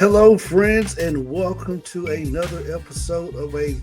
Hello, friends, and welcome to another episode of a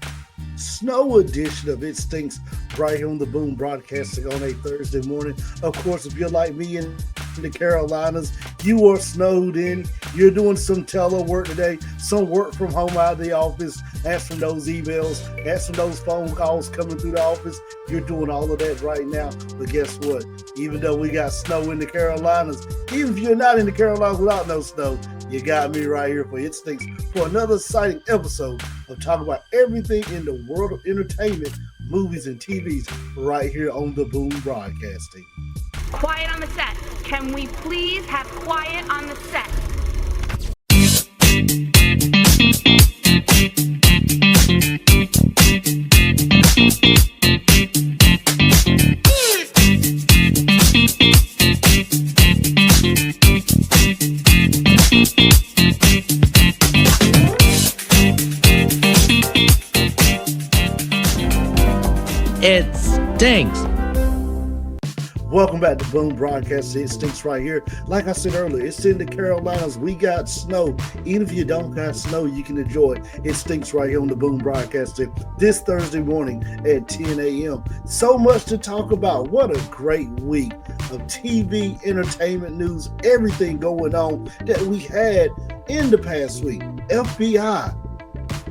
snow edition of It Stinks right here on the Boom Broadcasting on a Thursday morning. Of course, if you're like me in the Carolinas, you are snowed in, you're doing some telework today, some work from home out of the office, answering those emails, answering those phone calls coming through the office. You're doing all of that right now. But guess what? Even though we got snow in the Carolinas, even if you're not in the Carolinas without no snow, you got me right here for It Stinks for another exciting episode of talking about everything in the world of entertainment, movies, and TVs right here on the Boom Broadcasting. Quiet on the set. Can we please have quiet on the set? It stinks. Welcome back to Boom Broadcast. It Stinks right here. Like I said earlier, it's in the Carolinas. We got snow. Even if you don't got snow, you can enjoy it. It Stinks right here on the Boom Broadcasting this Thursday morning at 10 a.m. So much to talk about. What a great week of TV, entertainment news, everything going on that we had in the past week. FBI,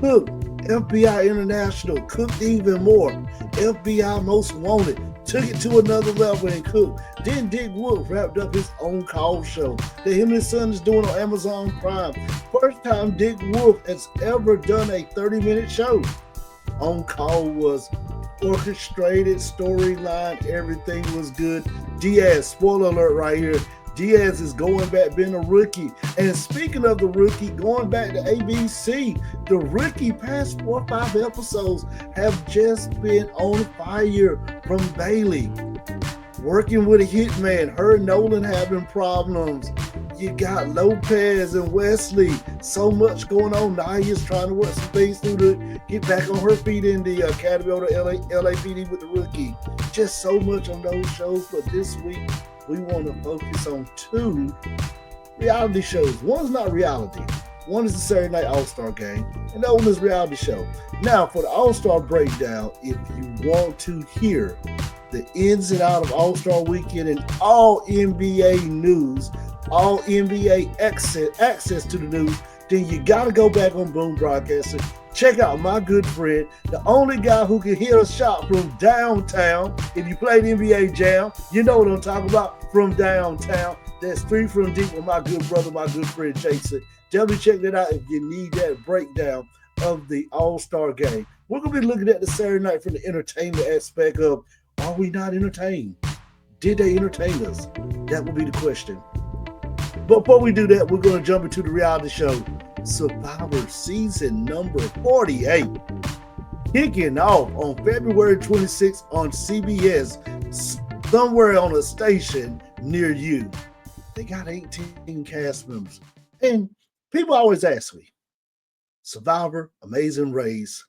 Hook, FBI International, cooked even more. FBI Most Wanted took it to another level and cooked. Then Dick Wolf wrapped up his own call show that him and his son is doing on Amazon Prime. First time Dick Wolf has ever done a 30-minute show. On Call was orchestrated, storyline, everything was good. Diaz, spoiler alert right here, Diaz is going back being a rookie. And speaking of the rookie, going back to ABC, the rookie past 4 or 5 episodes have just been on fire from Bailey. Working with a hitman, her and Nolan having problems. You got Lopez and Wesley. So much going on. Naya's trying to work some things through to get back on her feet in the Academy of the LAPD with the rookie. Just so much on those shows. But this week, we want to focus on 2 reality shows. One's not reality. One is the Saturday Night All-Star Game, and the other one is reality show. Now, for the All-Star breakdown, if you want to hear the ins and out of All-Star Weekend and all NBA news, all NBA access to the news, then you got to go back on Boom Broadcasting. Check out my good friend, the only guy who can hit a shot from downtown. If you played NBA Jam, you know what I'm talking about, from downtown. That's 3 from deep with my good brother, my good friend Jason. Definitely check that out if you need that breakdown of the All-Star Game. We're going to be looking at the Saturday night from the entertainment aspect of, are we not entertained? Did they entertain us? That will be the question. But before we do that, we're going to jump into the reality show, Survivor season number 48, kicking off on February 26th on CBS, somewhere on a station near you. They got 18 cast members. And people always ask me, Survivor, Amazing Race,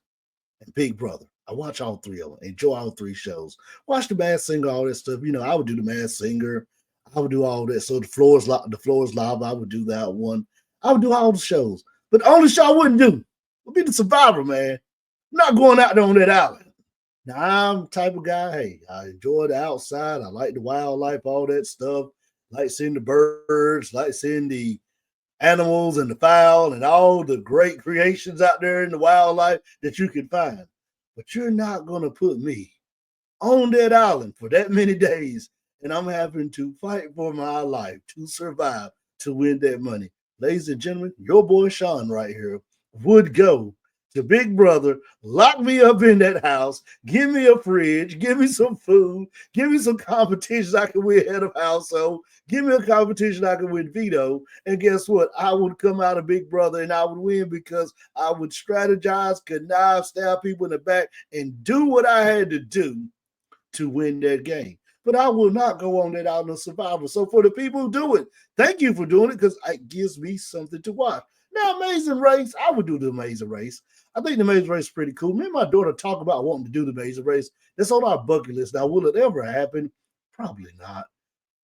and Big Brother. I watch all 3 of them, enjoy all 3 shows. Watch The Masked Singer, all that stuff. You know, I would do The Masked Singer. I would do all that. So the floor is live. I would do that one. I would do all the shows. But the only show I wouldn't do would be the Survivor, man. I'm not going out there on that island. Now, I'm the type of guy, hey, I enjoy the outside. I like the wildlife, all that stuff. Like seeing the birds, like seeing the animals and the fowl and all the great creations out there in the wildlife that you can find. But you're not going to put me on that island for that many days, and I'm having to fight for my life to survive to win that money. Ladies and gentlemen, your boy Shawn right here would go to Big Brother, lock me up in that house, give me a fridge, give me some food, give me some competitions I can win head of household, give me a competition I can win veto, and guess what? I would come out of Big Brother and I would win because I would strategize, connive, stab people in the back, and do what I had to do to win that game. But I will not go on that island of Survivor. So for the people who do it, thank you for doing it because it gives me something to watch. Now, Amazing Race, I would do the Amazing Race. I think the Amazing Race is pretty cool. Me and my daughter talk about wanting to do the Amazing Race. That's on our bucket list. Now, will it ever happen? Probably not.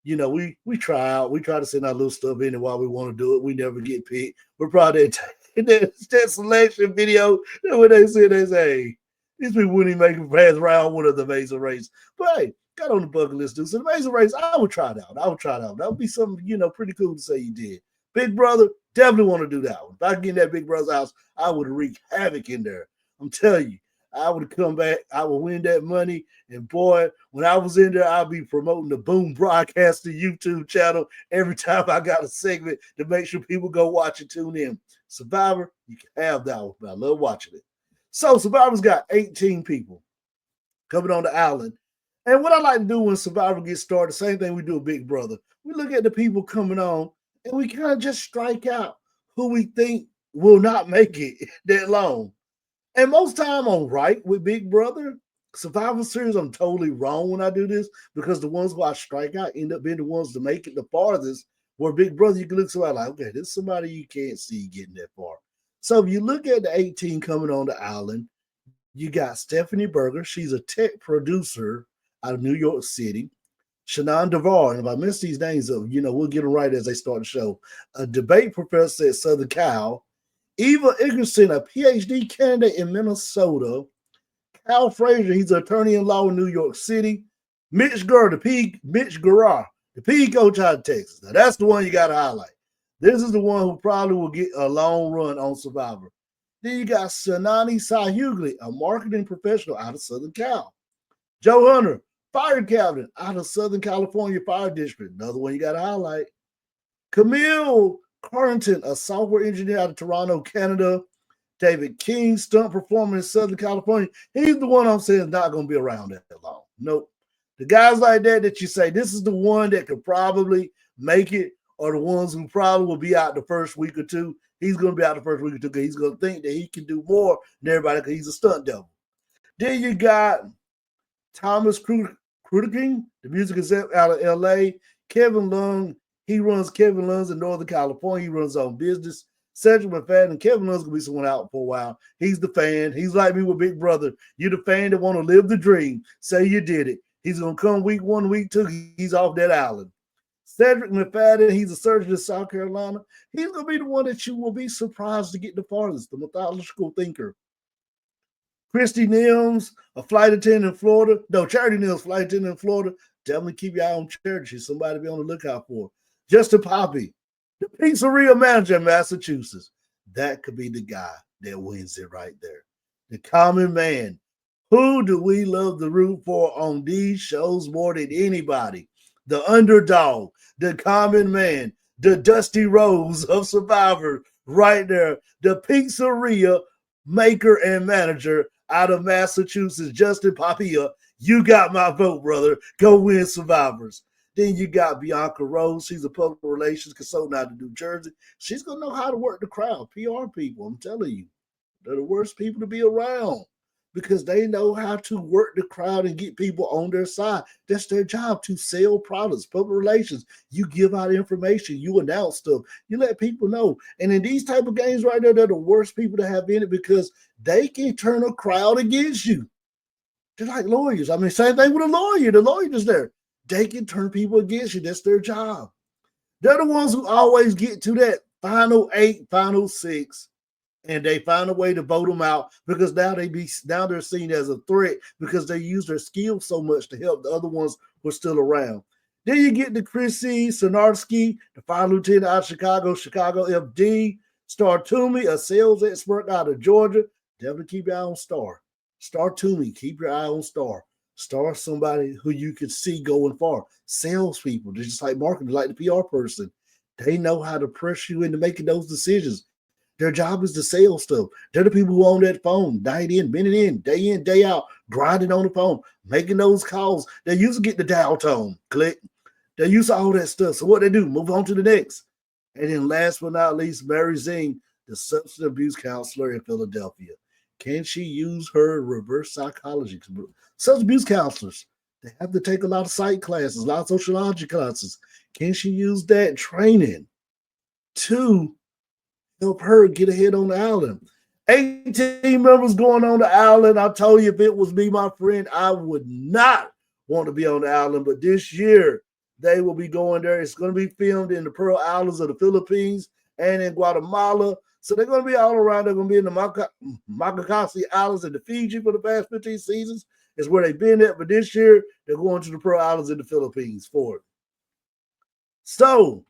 we try out, we try to send our little stuff in, and while we want to do it, we never get picked. But probably that selection video, when they say, hey, these people wouldn't even make it past round one of the Amazing Race. But hey, got on the bucket list, dude. So the Amazing Race, I would try it out. That would be something, pretty cool to say you did. Big Brother, definitely want to do that one. If I get in that Big Brother's house, I would wreak havoc in there. I'm telling you, I would come back, I would win that money. And boy, when I was in there, I'd be promoting the Boom Broadcaster YouTube channel every time I got a segment to make sure people go watch and tune in. Survivor, you can have that one, but I love watching it. So Survivor's got 18 people coming on the island. And what I like to do when Survivor gets started, the same thing we do with Big Brother. We look at the people coming on and we kind of just strike out who we think will not make it that long. And most time I'm right with Big Brother. Survivor Series, I'm totally wrong when I do this because the ones who I strike out end up being the ones to make it the farthest. Where Big Brother, you can look somebody like, okay, this is somebody you can't see getting that far. So if you look at the 18 coming on the island, you got Stephanie Berger. She's a tech producer out of New York City. Shannon Devar, and if I miss these names up, we'll get them right as they start the show. A debate professor at Southern Cal. Eva Iggerson, a PhD candidate in Minnesota. Cal Frazier, he's an attorney-in-law in New York City. Mitch Gurr, Mitch Gurrar, the P coach out of Texas. Now, that's the one you got to highlight. This is the one who probably will get a long run on Survivor. Then you got Sanani Sahugli, a marketing professional out of Southern Cal. Joe Hunter, fire captain out of Southern California Fire District. Another one you got to highlight. Camille Carrington, a software engineer out of Toronto, Canada. David King, stunt performer in Southern California. He's the one I'm saying is not going to be around that long. Nope. The guys like that you say, this is the one that could probably make it, or the ones who probably will be out the first week or two. He's going to be out the first week or two because he's going to think that he can do more than everybody because he's a stunt devil. Then you got Thomas Krudiking, the music exec out of L.A. Kevin Lung, he runs Kevin Lung's in Northern California. He runs his own business. Cedric McFadden, Kevin Lung's going to be someone out for a while. He's the fan. He's like me with Big Brother. You're the fan that want to live the dream. Say you did it. He's going to come week 1, week 2. He's off that island. Cedric McFadden, he's a surgeon in South Carolina. He's going to be the one that you will be surprised to get the farthest, the mythological thinker. Christy Nims, a flight attendant in Florida. No, Charity Nims, flight attendant in Florida. Definitely keep your eye on Charity. She's somebody to be on the lookout for. Justin Poppy, the pizzeria manager in Massachusetts. That could be the guy that wins it right there. The common man. Who do we love to root for on these shows more than anybody? The underdog, the common man, the Dusty Rose of Survivor right there. The pizzeria maker and manager out of Massachusetts, Justin Papia. You got my vote, brother. Go win Survivors. Then you got Bianca Rose. She's a public relations consultant out of New Jersey. She's going to know how to work the crowd. PR people, I'm telling you. They're the worst people to be around because they know how to work the crowd and get people on their side. That's their job, to sell products, public relations. You give out information. You announce stuff. You let people know. And in these type of games right there, they're the worst people to have in it because they can turn a crowd against you. They're like lawyers. I mean, same thing with a lawyer. The lawyer is there. They can turn people against you. That's their job. They're the ones who always get to that final 8, final 6, and they find a way to vote them out because now they're seen as a threat because they use their skills so much to help the other ones who are still around. Then you get the Chrissy Sonarski, the fire lieutenant out of Chicago FD. Star Toomey, a sales expert out of Georgia. Definitely keep your eye on Star. Star Toomey, keep your eye on Star. Star somebody who you could see going far. Salespeople, they're just like marketing, like the PR person. They know how to pressure you into making those decisions. Their job is to sell stuff. They're the people who own that phone, night in, minute in, day out, grinding on the phone, making those calls. They used to get the dial tone, click. They use all that stuff. So what they do, move on to the next. And then last but not least, Mary Zing, the substance abuse counselor in Philadelphia. Can she use her reverse psychology? Substance abuse counselors, they have to take a lot of psych classes, a lot of sociology classes. Can she use that training to help her get ahead on the island? 18 members going on the island. I told you if it was me, my friend, I would not want to be on the island. But this year, They will be going there. It's going to be filmed in the Pearl Islands of the Philippines and in Guatemala. So they're going to be all around. They're going to be in the Makakasi Islands and the Fiji for the past 15 seasons. Is where they've been at. But this year, they're going to the Pearl Islands in the Philippines for it. So,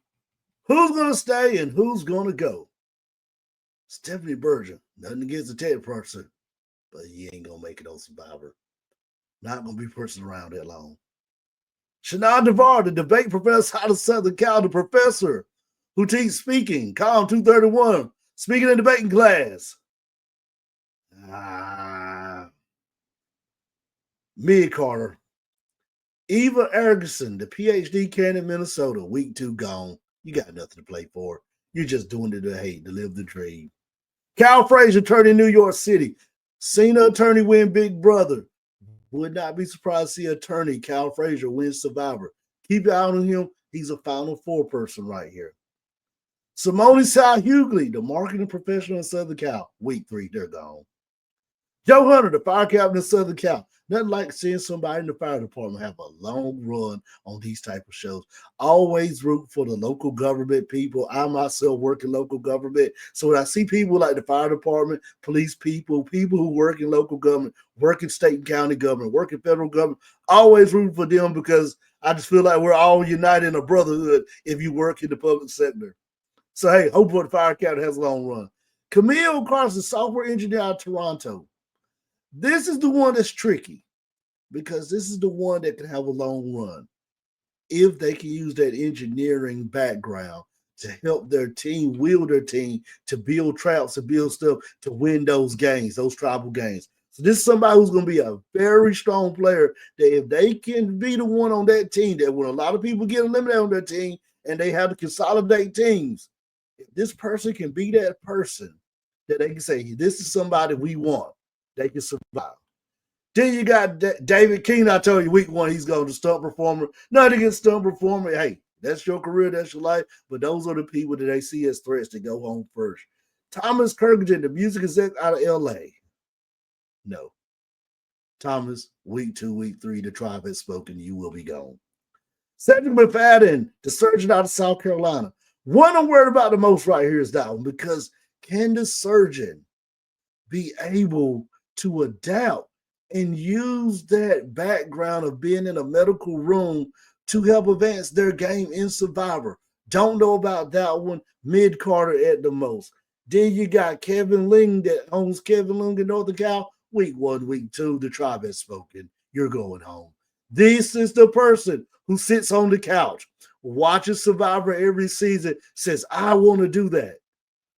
who's going to stay and who's going to go? Stephanie Berger. Nothing against the Ted person, but he ain't going to make it on Survivor. Not going to be person around that long. Shawn DeVar, the debate professor out of Southern Cal, the professor who teaches speaking, column 231, speaking and debating class. Mia Carter. Eva Ergeson, the PhD candidate in Minnesota, week 2 gone. You got nothing to play for. You're just doing it to hate, to live the dream. Cal Frazier, attorney in New York City. Seen attorney win Big Brother. Would not be surprised to see attorney Cal Frazier win Survivor. Keep your eye on him. He's a Final Four person right here. Simone Sal Hughley, the marketing professional in Southern Cal. Week 3, they're gone. Joe Hunter, the fire captain in Southern Cal. Nothing like seeing somebody in the fire department have a long run on these type of shows. Always root for the local government people. I myself work in local government. So when I see people like the fire department, police people who work in local government, work in state and county government, work in federal government, always root for them because I just feel like we're all united in a brotherhood if you work in the public sector. So, hey, hopefully the fire captain has a long run. Camille Carson, software engineer out of Toronto. This is the one that's tricky because this is the one that can have a long run if they can use that engineering background to help their team, wield their team, to build traps, to build stuff, to win those games, those tribal games. So this is somebody who's going to be a very strong player that if they can be the one on that team, that when a lot of people get eliminated on their team and they have to consolidate teams, if this person can be that person that they can say, this is somebody we want, they can survive. Then you got David King. I told you week 1, he's going to stunt performer. Nothing against stunt performer. Hey, that's your career, that's your life. But those are the people that they see as threats to go home first. Thomas Kirkland, the music exec out of LA. No. Thomas, week 2, week 3, the tribe has spoken. You will be gone. Cedric McFadden, the surgeon out of South Carolina. One I'm worried about the most right here is that one because can the surgeon be able to adapt and use that background of being in a medical room to help advance their game in Survivor? Don't know about that one. Mid-Carter at the most. Then you got Kevin Ling that owns Kevin Ling in Northern Cal. Week 1, week 2, the tribe has spoken. You're going home. This is the person who sits on the couch, watches Survivor every season, says, I want to do that.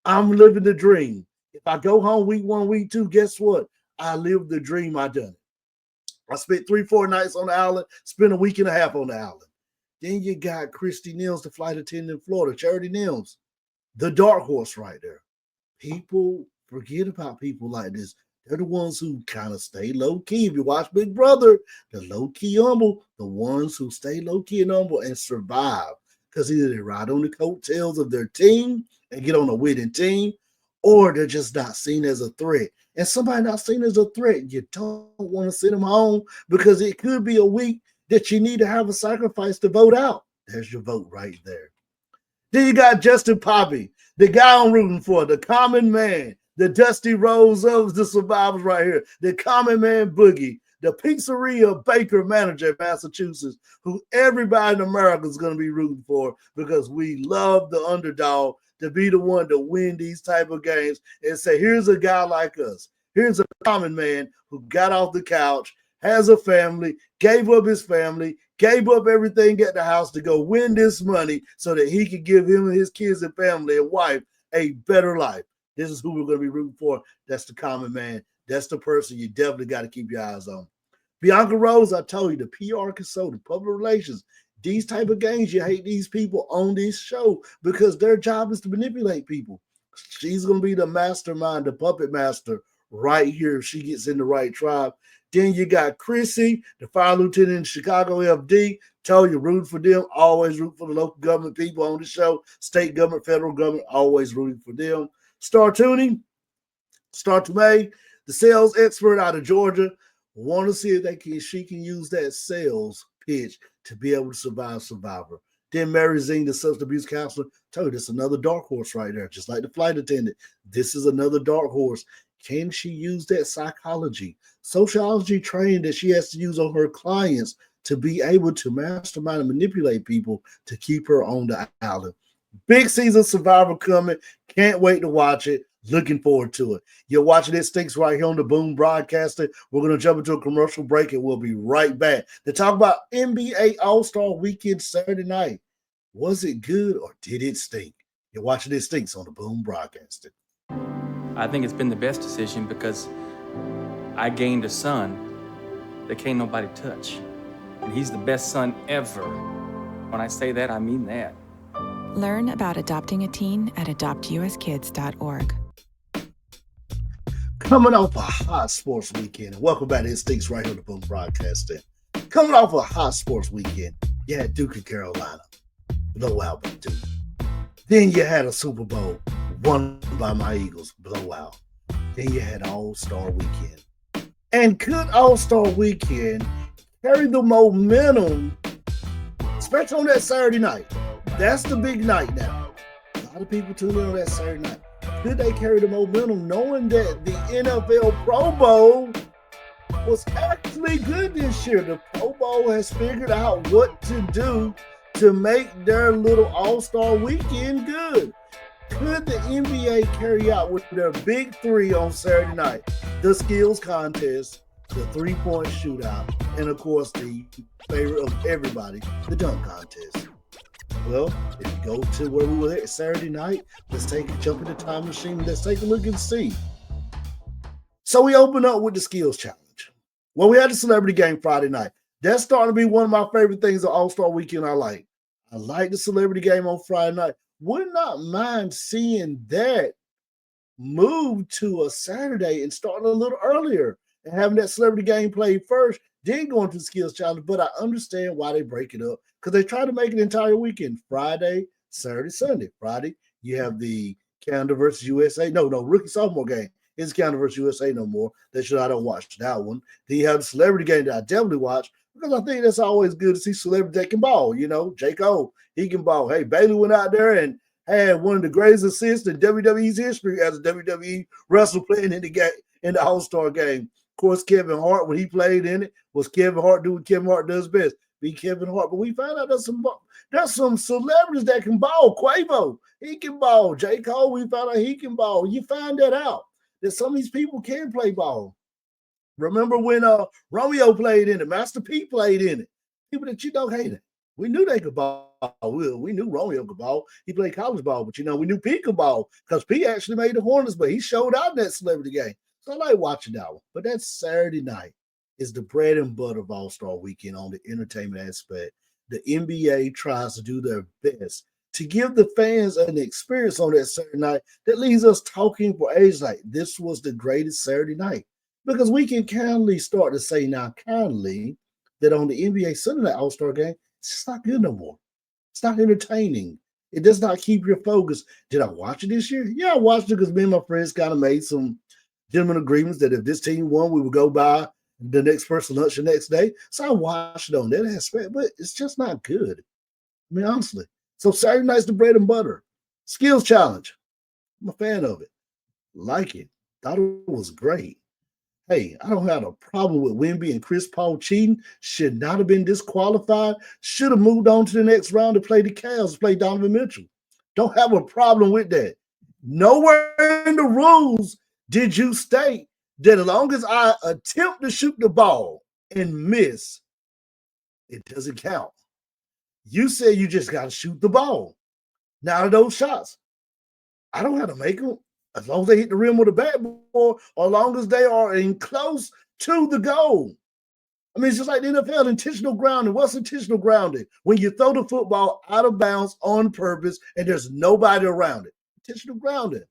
I'm living the dream. If I go home week 1, week 2, guess what? I lived the dream. I done it. I spent 3-4 nights on the island, spent a week and a half on the island. Then you got Christy Niels, the flight attendant in Florida, Charity Niels, the dark horse right there. People forget about people like this. They're the ones who kind of stay low-key. If you watch Big Brother, the low-key humble, the ones who stay low-key and humble and survive. Because either they ride on the coattails of their team and get on a winning team, or they're just not seen as a threat. And somebody not seen as a threat, you don't want to send them home because it could be a week that you need to have a sacrifice to vote out. There's your vote right there. Then you got Justin Poppy, the guy I'm rooting for, the common man, the Dusty Rose of the survivors right here, the common man Boogie, the pizzeria baker manager in Massachusetts, who everybody in America is going to be rooting for because we love the underdog to be the one to win these type of games and say, here's a guy like us. Here's a common man who got off the couch, has a family, gave up his family, gave up everything at the house to go win this money so that he could give him and his kids and family and wife a better life. This is who we're going to be rooting for. That's the common man. That's the person you definitely got to keep your eyes on. Bianca Rose, I told you, the PR consultant, public relations, these type of games, you hate these people on this show because their job is to manipulate people. She's going to be the mastermind, the puppet master right here if she gets in the right tribe. Then you got Chrissy, the fire lieutenant in Chicago FD. Tell you, root for them. Always root for the local government people on the show. State government, federal government, always rooting for them. Star Tuning, Star Tomei, the sales expert out of Georgia. Want to see if she can use that sales pitch to be able to survive Survivor. Then Mary Zing, the substance abuse counselor, told you this is another dark horse right there, just like the flight attendant. This is another dark horse. Can she use that psychology, sociology training that she has to use on her clients to be able to mastermind and manipulate people to keep her on the island? Big season Survivor coming. Can't wait to watch it. Looking forward to it. You're watching It Stinks right here on the Boom Broadcasting. We're going to jump into a commercial break and we'll be right back to talk about NBA All-Star Weekend Saturday night. Was it good or did it stink? You're watching It Stinks on the Boom Broadcasting. I think it's been the best decision because I gained a son that can't nobody touch. And he's the best son ever. When I say that, I mean that. Learn about adopting a teen at adoptuskids.org. Coming off a hot sports weekend, and welcome back to It Stinks right here on the Boom Broadcasting. Coming off a hot sports weekend, you had Duke and Carolina, blowout by Duke. Then you had a Super Bowl won by my Eagles, blowout. Then you had All-Star Weekend. And could All-Star Weekend carry the momentum, especially on that Saturday night? That's the big night now. A lot of people tune in on that Saturday night. Could they carry the momentum knowing that the NFL Pro Bowl was actually good this year? The Pro Bowl has figured out what to do to make their little All-Star Weekend good. Could the NBA carry out with their big three on Saturday night? The skills contest, the three-point shootout, and of course the favorite of everybody, the dunk contest. Well, if you go to where we were at Saturday night, let's jump in the time machine. Let's take a look and see. So we open up with the skills challenge. Well, we had the celebrity game Friday night. That's starting to be one of my favorite things of All-Star Weekend I like. I like the celebrity game on Friday night. Would not mind seeing that move to a Saturday and starting a little earlier and having that celebrity game played first, then going to the skills challenge. But I understand why they break it up because they try to make it an entire weekend. Friday, Saturday, Sunday. Friday, you have the Canada versus USA. No, rookie sophomore game. It's Canada versus USA no more. I don't watch that one. Then you have the celebrity game that I definitely watch because I think that's always good to see celebrities that can ball. You know, J. Cole, he can ball. Hey, Bailey went out there and had one of the greatest assists in WWE's history as a WWE wrestler playing in the game, in the All-Star game. Of course, Kevin Hart, when he played in it, was Kevin Hart doing what Kevin Hart does best, be Kevin Hart. But we found out there's some celebrities that can ball. Quavo, he can ball. J. Cole, we found out he can ball. You find that out, that some of these people can play ball. Remember when Romeo played in it, Master P played in it. People that you don't hate it. We knew they could ball. We knew Romeo could ball. He played college ball, but we knew P could ball because P actually made the Hornets, but he showed out in that celebrity game. So I like watching that one. But that Saturday night is the bread and butter of All-Star Weekend on the entertainment aspect. The NBA tries to do their best to give the fans an experience on that Saturday night that leaves us talking for ages like this was the greatest Saturday night. Because we can kindly start to say now, kindly, that on the NBA Sunday night All-Star game, it's just not good no more. It's not entertaining. It does not keep your focus. Did I watch it this year? Yeah, I watched it because me and my friends kind of made some gentlemen agreements that if this team won, we would go buy the next person lunch the next day. So I watched it on that aspect, but it's just not good. I mean, honestly. So Saturday night's the bread and butter. Skills challenge. I'm a fan of it. Like it. Thought it was great. Hey, I don't have a problem with Wemby and Chris Paul cheating. Should not have been disqualified. Should have moved on to the next round to play the Cavs, play Donovan Mitchell. Don't have a problem with that. Nowhere in the rules did you state that as long as I attempt to shoot the ball and miss, it doesn't count. You said you just got to shoot the ball. Now those shots, I don't have to make them. As long as they hit the rim with a backboard, or as long as they are in close to the goal. I mean, it's just like the NFL, intentional grounding. What's intentional grounding? When you throw the football out of bounds on purpose and there's nobody around it. Intentional grounding.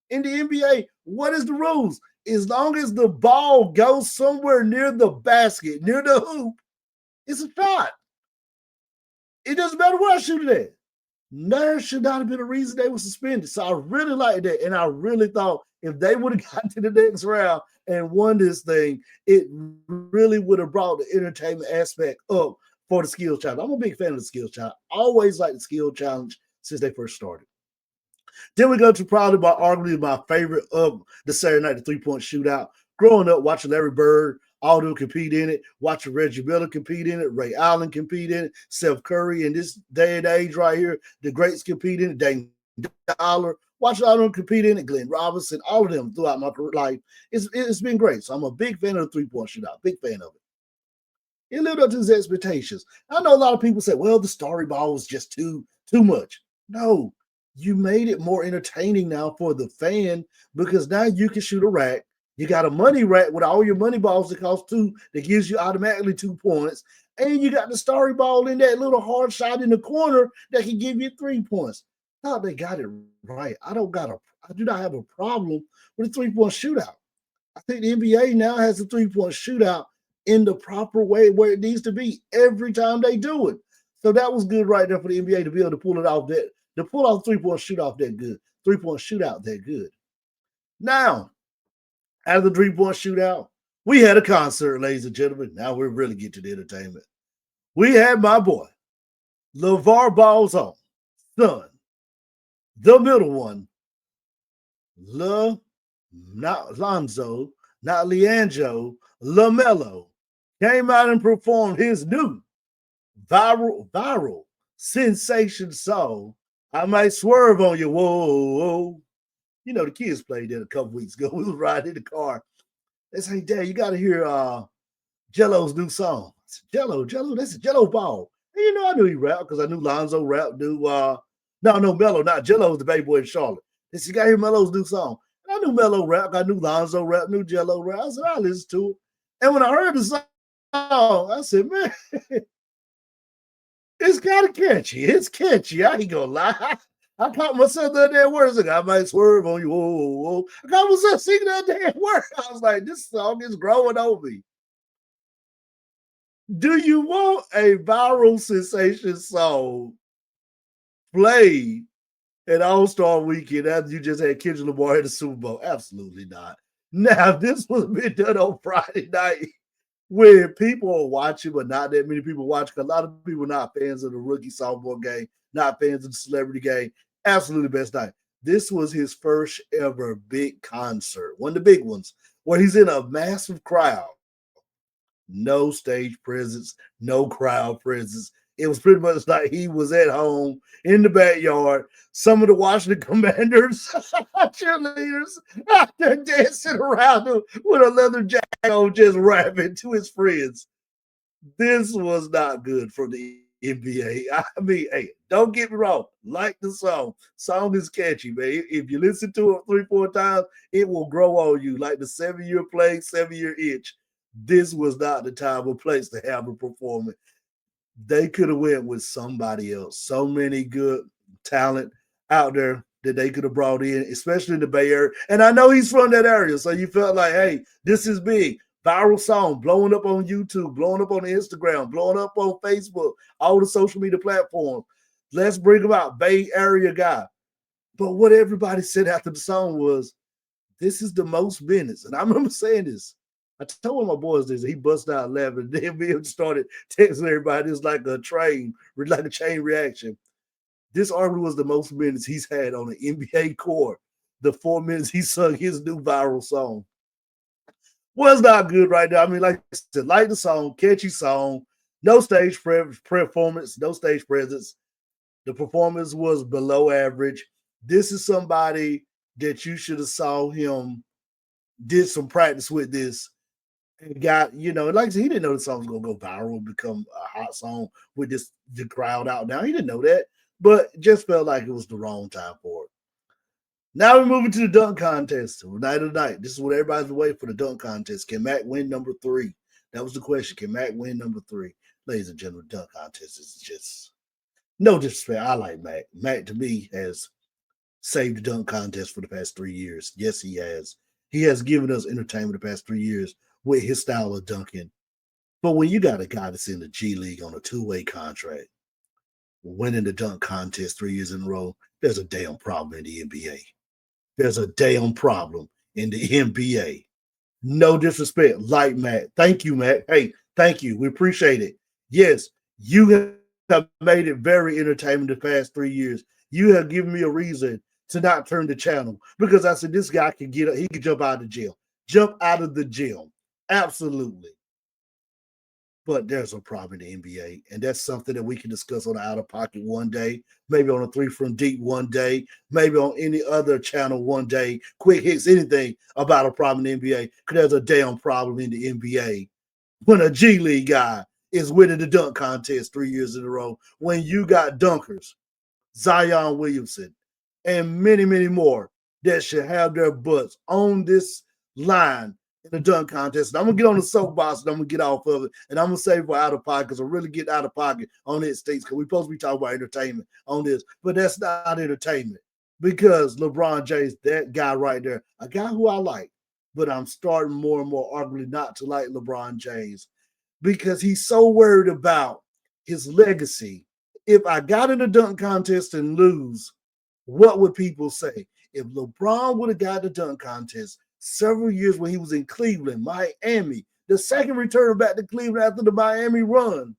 In the NBA, what is the rules? As long as the ball goes somewhere near the basket, near the hoop, it's a shot. It doesn't matter where I shoot it at. There should not have been a reason they were suspended. So I really liked that. And I really thought if they would have gotten to the next round and won this thing, it really would have brought the entertainment aspect up for the skill challenge. I'm a big fan of the skill challenge. Always like the skill challenge since they first started. Then we go to probably arguably my favorite of the Saturday night, the 3-point shootout. Growing up, watching Larry Bird, all them compete in it, watching Reggie Miller compete in it, Ray Allen compete in it, Steph Curry in this day and age right here, the greats compete in it, Dame Dollar, watching all of them compete in it, Glenn Robinson, all of them throughout my life. It's been great. So I'm a big fan of the 3-point shootout, big fan of it. It lived up to his expectations. I know a lot of people say, well, the story ball was just too much. No, you made it more entertaining now for the fan because now you can shoot a rack. You got a money rack with all your money balls that cost 2, that gives you automatically 2 points. And you got the story ball in that little hard shot in the corner that can give you 3 points. Thought they got it right. I do not have a problem with a 3-point shootout. I think the NBA now has a 3-point shootout in the proper way where it needs to be every time they do it. So that was good right there for the NBA to be able to pull it off that, to pull off 3-point shootout that good, 3-point shootout that good. Now, out of the 3-point shootout, we had a concert, ladies and gentlemen. Now we really get to the entertainment. We had my boy, LeVar Ball's son, the middle one, not Lonzo, not LiAngelo, LaMelo, came out and performed his new viral sensation song, I Might Swerve on You, whoa, whoa. You know, the kids played that a couple weeks ago. We was riding in the car. They say, Dad, you got to hear Jello's new song. I said, Jello, that's LiAngelo Ball. And you know, I knew he rapped because I knew Lonzo rapped, Melo, not Jello was the baby boy in Charlotte. They said, you got to hear Melo's new song. And I knew Melo rap, I knew Lonzo rap, knew Jello rap. I said, I listened to it. And when I heard the song, I said, man, it's kind of catchy. It's catchy. I ain't gonna lie. I caught myself that damn words. Like, I might swerve on you. Whoa, whoa, whoa. I caught myself singing that damn word. I was like, this song is growing on me. Do you want a viral sensation song played at All-Star Weekend after you just had Kendrick Lamar at the Super Bowl? Absolutely not. Now, this was been done on Friday night where people are watching, but not that many people watch. A lot of people are not fans of the rookie sophomore game, not fans of the celebrity game. Absolutely best night. This was his first ever big concert, one of the big ones, where he's in a massive crowd. No stage presence, no crowd presence. It was pretty much like he was at home in the backyard. Some of the Washington Commanders cheerleaders out there dancing around him with a leather jacket on, just rapping to his friends. This was not good for the NBA. I mean, hey, don't get me wrong. Like the song. Song is catchy, man. If you listen to it 3-4 times, it will grow on you like the 7-year play, 7-year itch. This was not the time or place to have a performance. They could have went with somebody else. So many good talent out there that they could have brought in, especially in the Bay Area. And I know he's from that area, so you felt like, hey, this is big. Viral song, blowing up on YouTube, blowing up on Instagram, blowing up on Facebook, all the social media platforms. Let's bring him out, Bay Area guy. But what everybody said after the song was, this is the most minutes. And I remember saying this. I told one of my boys this. He busted out laughing. Then we started texting everybody. It's like a chain reaction. This arguably was the most minutes he's had on an NBA court. The 4 minutes he sung his new viral song was not good right now. I mean, like I said, like the song, catchy song, no stage performance, no stage presence. The performance was below average. This is somebody that you should have saw him did some practice with this. And got, like I said, he didn't know the song was going to go viral, become a hot song with the crowd out now. He didn't know that, but just felt like it was the wrong time for it. Now we're moving to the dunk contest. Night of the night. This is what everybody's been waiting for, the dunk contest. Can Mac win number 3? That was the question. Can Mac win number 3? Ladies and gentlemen, dunk contest is just no disrespect. I like Mac. Mac, to me, has saved the dunk contest for the past 3 years. Yes, he has. He has given us entertainment the past 3 years with his style of dunking. But when you got a guy that's in the G League on a 2-way contract, winning the dunk contest 3 years in a row, there's a damn problem in the NBA. There's a damn problem in the NBA. No disrespect, like Matt. Thank you, Matt. Hey, thank you. We appreciate it. Yes, You have made it very entertaining the past 3 years. You have given me a reason to not turn the channel because I said this guy can get up, he can jump out of the jail. Jump out of the jail. Absolutely. But there's a problem in the NBA, and that's something that we can discuss on the Out of Pocket one day, maybe on a Three from Deep one day, maybe on any other channel one day. Quick hits, anything about a problem in the NBA, because there's a damn problem in the NBA when a G League guy is winning the dunk contest 3 years in a row, when you got dunkers, Zion Williamson, and many, many more that should have their butts on this line in the dunk contest. And I'm going to get on the soapbox and I'm going to get off of it. And I'm going to save for out of pocket because I'm really getting out of pocket on it states because we're supposed to be talking about entertainment on this. But that's not entertainment because LeBron James, that guy right there, a guy who I like, but I'm starting more and more arguably not to like LeBron James because he's so worried about his legacy. If I got in a dunk contest and lose, what would people say? If LeBron would have got the dunk contest several years when he was in Cleveland, Miami, the second return back to Cleveland after the Miami run,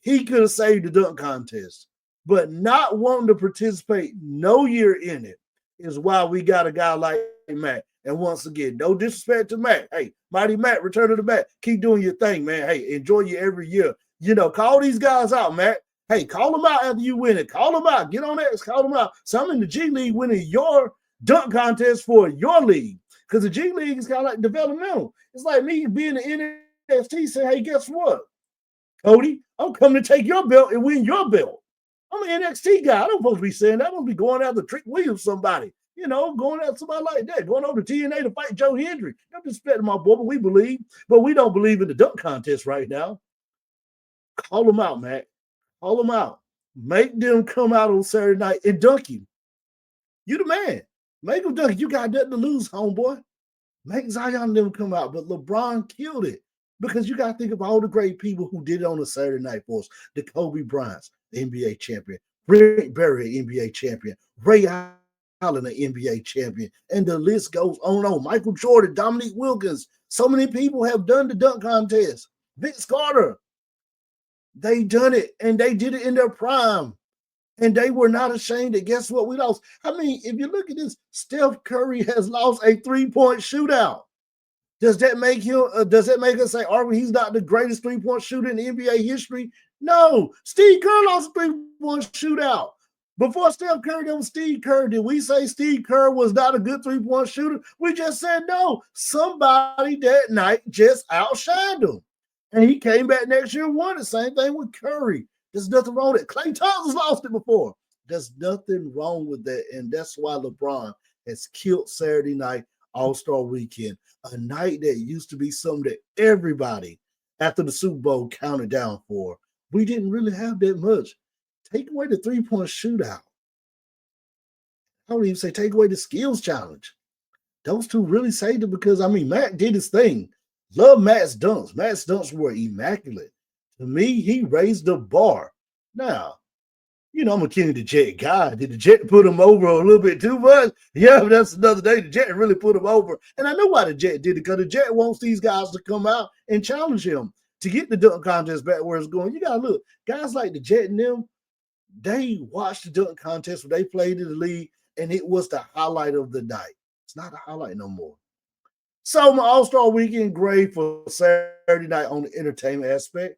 he could have saved the dunk contest. But not wanting to participate no year in it is why we got a guy like Matt. And once again, no disrespect to Matt. Hey, Mighty Matt, return to the Matt. Keep doing your thing, man. Hey, enjoy you every year. You know, call these guys out, Matt. Hey, call them out after you win it. Call them out. Get on that. Call them out. Some in the G League winning your dunk contest for your league. Because the G League is kind of like developmental. It's like me being the NXT saying, hey, guess what? Cody, I'm coming to take your belt and win your belt. I'm an NXT guy. I don't supposed to be saying that. I'm supposed to be going after Trick Williams, somebody. You know, going after somebody like that. Going over to TNA to fight Joe Hendry. I'm disrespecting my boy, but we believe. But we don't believe in the dunk contest right now. Call them out, Matt. Call them out. Make them come out on Saturday night and dunk you. You the man. Make them dunk you. You got nothing to lose, homeboy. Make Zion and them come out. But LeBron killed it. Because you got to think of all the great people who did it on a Saturday night for us. The Kobe Bryants, the NBA champion. Rick Barry, NBA champion. Ray Allen, the NBA champion. And the list goes on. Michael Jordan, Dominique Wilkins. So many people have done the dunk contest. Vince Carter. They done it. And they did it in their prime. And they were not ashamed. And guess what? We lost. I mean, if you look at this, Steph Curry has lost a 3-point shootout. Does that make him? Does that make us say, he's not the greatest 3-point shooter in NBA history? No. Steve Kerr lost a 3-point shootout. Before Steph Curry, there was Steve Kerr. Did we say Steve Kerr was not a good 3-point shooter? We just said no. Somebody that night just outshined him. And he came back next year and won it. Same thing with Curry. There's nothing wrong with it. Klay Thompson lost it before. There's nothing wrong with that. And that's why LeBron has killed Saturday night All-Star Weekend. A night that used to be something that everybody after the Super Bowl counted down for. We didn't really have that much. Take away the 3-point shootout. I don't even say take away the skills challenge. Those two really saved it because, I mean, Matt did his thing. Love Matt's dunks. Matt's dunks were immaculate. To me, he raised the bar. Now, you know, I'm a King of the Jet guy. Did the Jet put him over a little bit too much? Yeah, but that's another day. The Jet really put him over. And I know why the Jet did it, because the Jet wants these guys to come out and challenge him to get the dunk contest back where it's going. You got to look. Guys like the Jet and them, they watched the dunk contest when they played in the league, and it was the highlight of the night. It's not a highlight no more. So my All-Star Weekend grade for Saturday night on the entertainment aspect,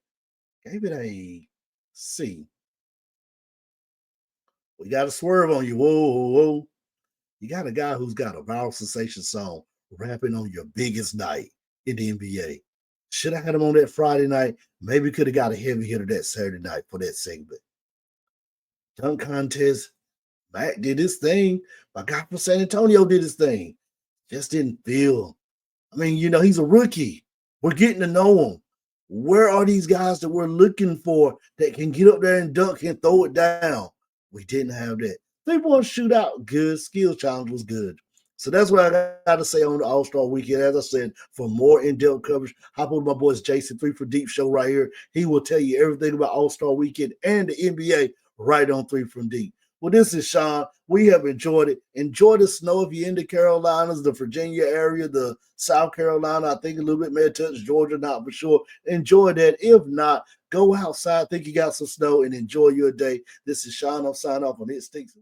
gave it a C. We got to swerve on you. Whoa. You got a guy who's got a viral sensation song rapping on your biggest night in the NBA. Should have had him on that Friday night. Maybe could have got a heavy hitter that Saturday night for that segment. Dunk contest. Mac did his thing. My guy from San Antonio did his thing. Just didn't feel. I mean, you know, he's a rookie. We're getting to know him. Where are these guys that we're looking for that can get up there and dunk and throw it down? We didn't have that. 3-point shootout, good. Skill challenge was good. So that's what I got to say on the All-Star Weekend. As I said, for more in-depth coverage, hop on my boys Jason 3 for Deep show right here. He will tell you everything about All-Star Weekend and the NBA right on 3 from Deep. Well, this is Shawn. We have enjoyed it. Enjoy the snow if you're in the Carolinas, the Virginia area, the South Carolina. I think a little bit may touch Georgia, not for sure. Enjoy that. If not, go outside, think you got some snow, and enjoy your day. This is Shawn. I'm signing off on It Stinks.